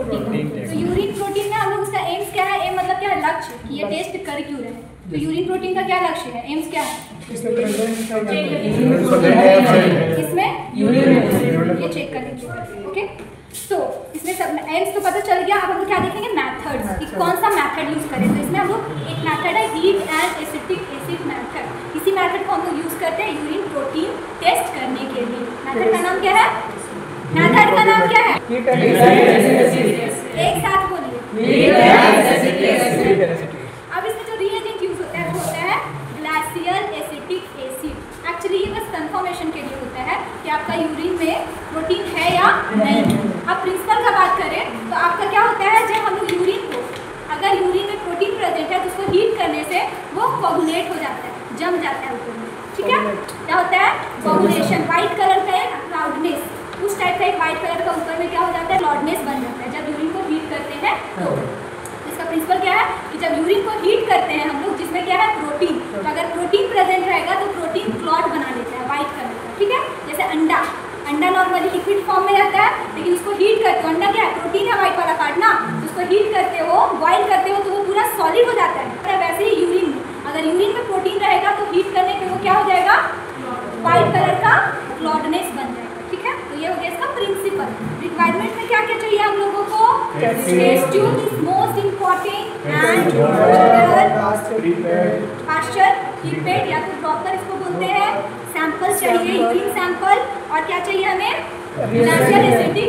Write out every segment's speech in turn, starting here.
Protein. तो urine protein में हम लोग उसका एम्स क्या है, एम मतलब क्या है, लक्ष्य कि ये टेस्ट कर क्यों रहे हैं। तो यूरिन प्रोटीन का क्या लक्ष्य है, एम्स क्या है, इसमें ये चेक करने के लिए। ओके, तो इसमें सब एम्स तो पता चल गया। अब हम लोग क्या देखेंगे, मैथड्स कि कौन सा मैथड यूज करें। तो इसमें हम लोग एक मैथड है heat and acetic acid method. इसी मैथड को हम लोग यूज करते हैं यूरिन प्रोटीन टेस्ट करने के लिए। मैथड का नाम क्या है, मैथड का नाम क्या है, एक साथ बोलिए। अब इसमें जो रिएजेंट यूज होता है वो होता है ग्लासियल एसिटिक एसिड। एक्चुअली ये बस कंफर्मेशन के लिए होता है कि आपका यूरिन में प्रोटीन है या नहीं। अब प्रिंसिपल का बात करें तो आपका क्या होता है, जब हम लोग यूरिन को, अगर यूरिन में प्रोटीन प्रेजेंट है तो उसको हीट करने से वो कोगुलेट हो जाता है, जम जाता है ऊपर में। ठीक है, क्या होता है, कोगुलेशन। व्हाइट कलर का एक क्लाउडनेस, उस टाइप का एक व्हाइट कलर का ऊपर में क्या हो जाता है, क्लाउडनेस बन जाता है जब यूरिन को हीट करते हैं। तो इसका प्रिंसिपल क्या है कि जब यूरिन को हीट करते हैं हम लोग, जिसमें क्या है प्रोटीन, तो अगर प्रोटीन प्रेजेंट रहेगा तो प्रोटीन क्लॉट बना लेता है व्हाइट कलर का। ठीक है, जैसे अंडा, अंडा नॉर्मली लिक्विड फॉर्म में रहता है, लेकिन उसको हीट करते हो, अंडा क्या है, प्रोटीन है व्हाइट वाला पार्ट ना, उसको हीट करते हो, बॉइल करते हो तो वो पूरा सॉलिड हो जाता है। वैसे ही यूरिन में, अगर यूरिन में प्रोटीन रहेगा तो हीट करने पे वो क्या हो जाएगा, व्हाइट कलर का क्लॉडनेस बन जाएगा। ठीक है, तो ये हो गया इसका प्रिंसिपल। रिक्वायरमेंट में क्या क्या चाहिए हम लोगों को, test tube is most important and Pasteur prepaid या तो प्रॉपर इसको बोलते हैं, सैंपल चाहिए, यूरिन सैंपल, और क्या चाहिए हमें, ग्लासियल एसिडिक,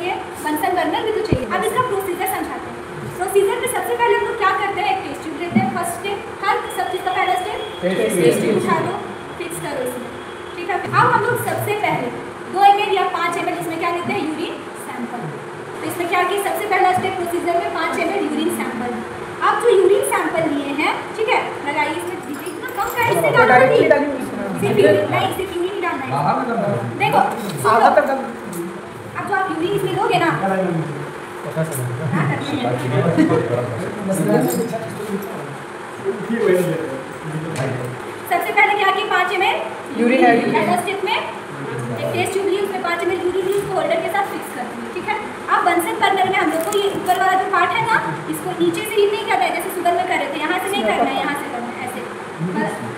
ये बंसन बर्नर भी तो चाहिए। अब इसका प्रोसीजर समझाते हैं। प्रोसीजर में सबसे पहले हम लोग क्या करते हैं, एक टेस्ट ट्यूब लेते हैं, फर्स्ट स्टेप, हर सब चीज़ का पहला स्टेप टेस्ट ट्यूब उठा लो, फिक्स करो इसमें। ठीक है, अब हम लोग सबसे पहले 2 ml या 5 ml इसमें क्या लेते हैं, यूरिन सैंपल। तो इसमें क्या किया, सबसे पहला स्टेप प्रोसीजर में 5 ml यूरिन सैंपल। अब जो यूरिन सैंपल लिए हैं, ठीक है, लगाइए इसमें, दीजिए इतना कम का इससे डालना नहीं, सिर्फ यूरिन नहीं, सिर्फ यूरिन डालना है। देखो अब जो आप यूरिन इसमें लोगे ना, सबसे पहले क्या किया, 5 ml यूरिन पहला स्टेप में एक टेस्ट ट्यूब ली, उसमें 5 ml यूरिन ली, उसको होल्डर के साथ फिक्स कर दिया। ठीक है, अब बंसन बर्नर में हम लोग को ये ऊपर वाला जो पार्ट है ना, इसको नीचे से हीट नहीं करना है जैसे शुगर में कर रहे थे, यहाँ से नहीं करना है, यहाँ से करना है ऐसे,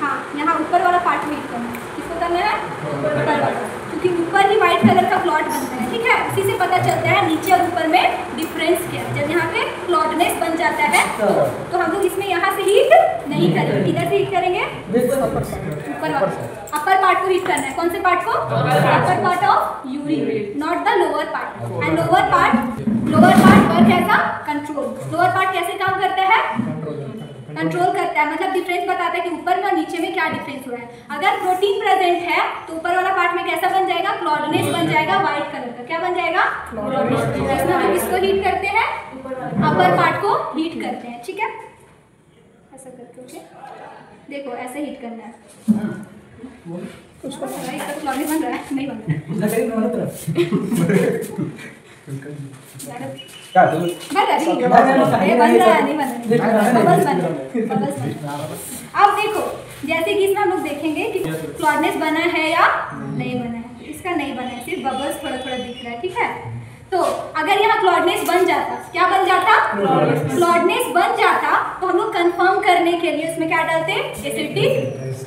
हाँ, यहाँ ऊपर वाला पार्ट में हीट करना है। किसको करना है, ऊपर वाला, क्योंकि ऊपर ही व्हाइट कलर का क्लॉट बनता है। ठीक है, उसी से पता चलता है नीचे और ऊपर में डिफरेंस क्या है। जब यहाँ पे क्लॉटनेस बन जाता है तो हम लोग इसमें यहाँ से हीट नहीं करेंगे, किधर से हीट करेंगे, ऊपर वाला, अपर पार्ट को हीट करना है। कौन से पार्ट को, upper part of urine, not the lower part. And lower part work as a control. Lower part कैसे काम करता है, कंट्रोल करता है, मतलब डिफरेंस बताता है कि ऊपर में और नीचे में क्या डिफरेंस हुआ है। अगर प्रोटीन प्रेजेंट है तो ऊपर वाला पार्ट में कैसा बन जाएगा, क्लॉडनेस बन जाएगा व्हाइट कलर का। क्या बन जाएगा, क्लॉडनेस। इसमें हम किसको हीट करते हैं, अपर पार्ट को हीट करते हैं। ठीक है, ऐसा करके, ओके, देखो ऐसे हीट करना है। इसका क्लॉडनेस बन रहा है, नहीं बन रहा अब देखो, जैसे कि इसमें हम लोग देखेंगे कि क्लॉडनेस बना है या नहीं बना है। इसका नहीं बना है, सिर्फ बबल्स थोड़ा थोड़ा दिख रहा है। ठीक है, तो अगर यहाँ क्लॉडनेस बन जाता, क्या बन जाता, क्लॉडनेस बन जाता, तो हम लोग कंफर्म करने के लिए उसमें क्या डालते हैं, एसिटिक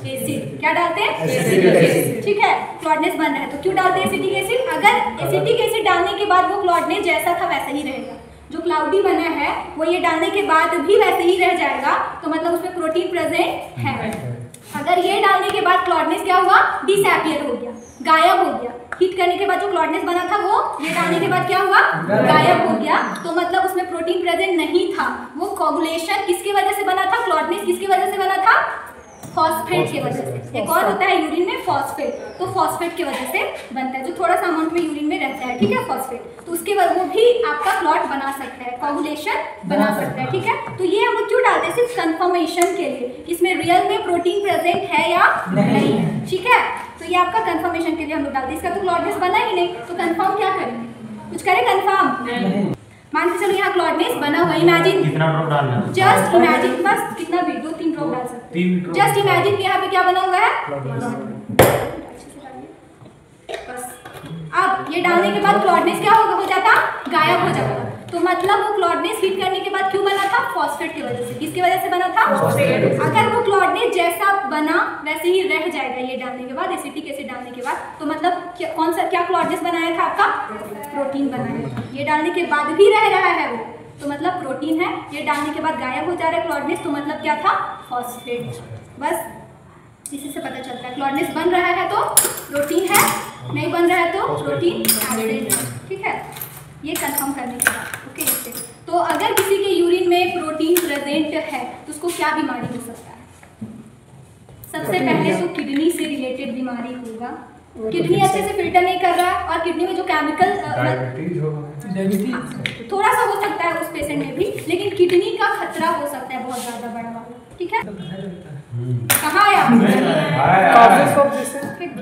एसिड। क्या डालते हैं, एसिटिक एसिड। ठीक है, क्लॉडनेस बन रहा है तो क्यों डालते हैं एसिटिक एसिड। अगर एसिटिक एसिड डालने के बाद वो क्लॉडनेस जैसा था वैसा ही रहेगा, जो क्लाउडी बना है वो ये डालने के बाद भी वैसे ही रह जाएगा, तो मतलब उसमें प्रोटीन प्रेजेंट है। अगर ये डालने के बाद क्लॉडनेस क्या हुआ, डिसअपियर हो गया, गायब हो गया। हीट करने के बाद जो क्लॉडनेस बना था वो ये डालने के बाद क्या हुआ, गायब हो गया, तो मतलब उसमें प्रोटीन प्रेजेंट नहीं था। वो कोगुलेशन किसकी वजह से बना था, क्लॉडनेस किसकी वजह से बना था, फॉस्फेट की वजह से। एक और होता है यूरिन में फॉस्फेट, तो फॉस्फेट की वजह से बनता है, जो थोड़ा सा अमाउंट में यूरिन में रहता है। ठीक है, फॉस्फेट, तो उसके बाद वो भी आपका क्लॉट बना सकता है, कोगुलेशन बना सकता है। ठीक है, तो ये हम लोग क्यों डालते हैं, सिर्फ कंफर्मेशन के लिए, इसमें रियल में प्रोटीन प्रेजेंट है या नहीं है। ठीक है, तो ये आपका कंफर्मेशन के लिए हम लोग डालते हैं। इसका तो क्लॉडनेस बना ही नहीं, तो कंफर्म क्या करेंगे, कुछ करें कंफर्म। मान के चलो यहाँ क्लॉडनेस बना हुआ, इमेजिन कितना ड्रॉप डालना है, जस्ट इमेजिन, बस कितना भी 2-3 ड्रॉप डाल सकते हैं। जस्ट इमेजिन कि यहाँ पे क्या बना हुआ है, बस अब ये डालने के बाद क्लॉडनेस क्या हो जाता, गायब हो जाता। तो मतलब वो क्लॉडनेस हीट करने के बाद क्यों बना था, फॉस्फेट की वजह से। किसकी वजह से बना था, फॉस्फेट। अगर वो क्लॉडनेस जैसा बना वैसे ही रह जाएगा ये डालने के बाद, एसिटिक एसिड डालने के बाद, तो मतलब कौन सा क्या क्लॉडनेस बनाया था आपका, प्रोटीन बनाया था। ये डालने के बाद भी रह रहा है वो, तो मतलब प्रोटीन है। ये डालने के बाद गायब हो जा रहा है क्लॉडनेस, तो मतलब क्या था, फॉस्फेट। बस इसी से पता चलता है क्लॉडनेस बन रहा है तो प्रोटीन है, नहीं बन रहा है तो प्रोटीन एसिड है। ठीक है, ये कंफर्म करने के बाद ओके। इससे तो अगर किसी के यूरिन में प्रोटीन प्रेजेंट है तो उसको क्या बीमारी हो सकता है, सबसे पहले तो किडनी से रिलेटेड बीमारी होगा। किडनी अच्छे से फिल्टर नहीं कर रहा है और किडनी में जो केमिकल थोड़ा सा हो सकता है उस पेशेंट में भी, लेकिन किडनी का खतरा हो सकता है बहुत ज्यादा बड़ा वाला। ठीक है, कहाँ आया,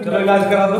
चलो इलाज करा दो।